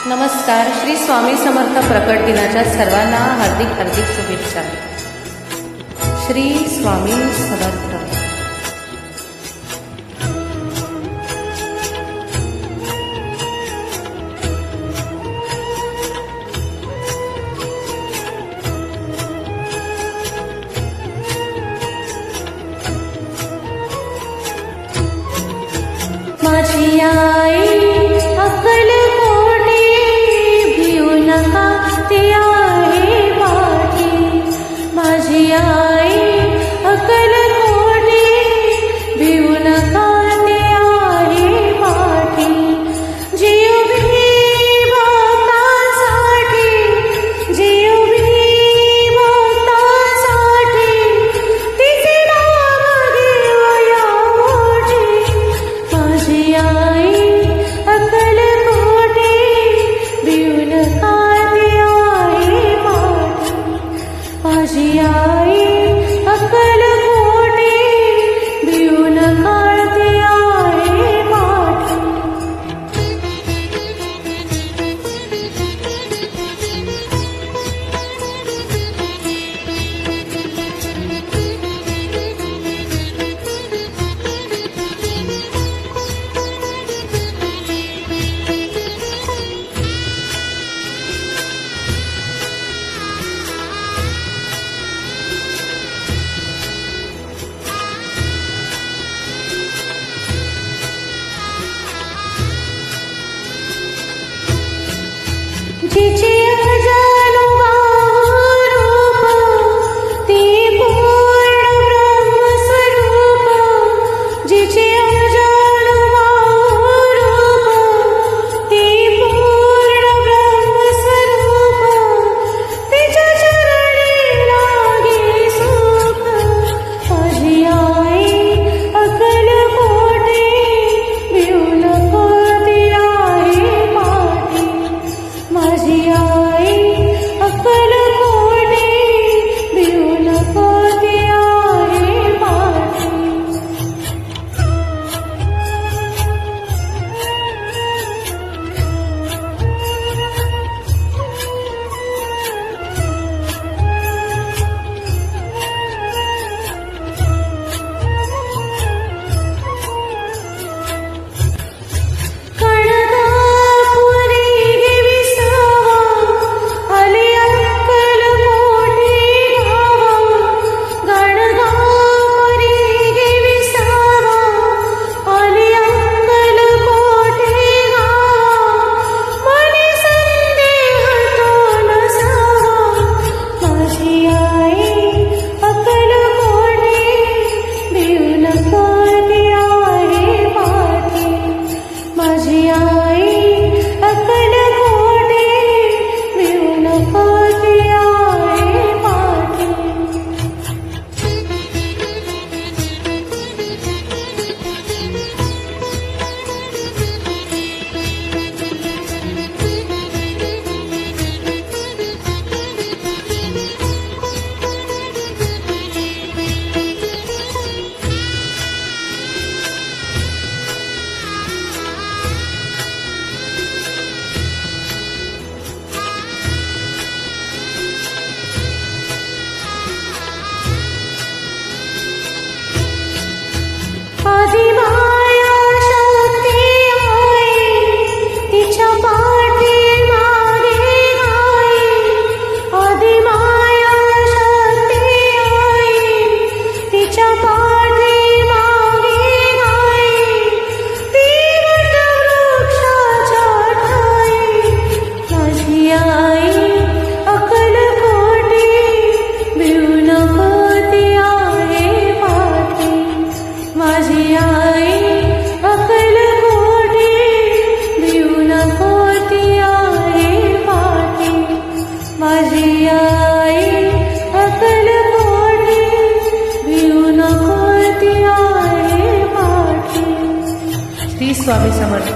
नमस्कार. श्री स्वामी समर्थ प्रकट दिनाच्या सर्वांना हार्दिक हार्दिक शुभेच्छा. श्री स्वामी समर्थ. माझी आई अक्कलकोटी भिऊ नका ती आहे पाठी. माझी आई अक्कलकोटी भिऊ नका ती आहे पाठी. जीव भी भक्तासाठी, जीव भी भक्तासाठी तिचे नाव घेऊया ओठी. माझी आई अक्कलकोटी भिऊ नका ती आहे पाठी. माझी आई अक्कलकोटी भिऊ नका ती आहे पाठी. जिचे अजानुबाहु रूप ती पूर्ण ब्रह्मस्वरूप. जिचे अजानुबाहु रूप ती पूर्ण ब्रह्मस्वरूप. तिच्या चरणी लागे सुख. माझी आई अक्कलकोटी भिऊ नको ती आहे पाठी. माझी आई अक्कलकोटी भिऊ नको ती आहे पाठी. माझी आई अक्कलकोटी भिऊ नको ती आहे पाठी. आदिमाया शक्ती आई तिच्या पाठी मागे आई. आदिमाया शक्ती आई तिच्या पाठी मागे आई. ती वटवृक्षाच्या ठाई. माझी आई अक्कलकोटी भिऊ नको ती आहे पाठी. माझी आई अक्कलकोटी भिऊ नको ती आहे पाठी. माझी आई अक्कलकोटी भिऊ नको ती आहे पाठी. श्री स्वामी समर्थ.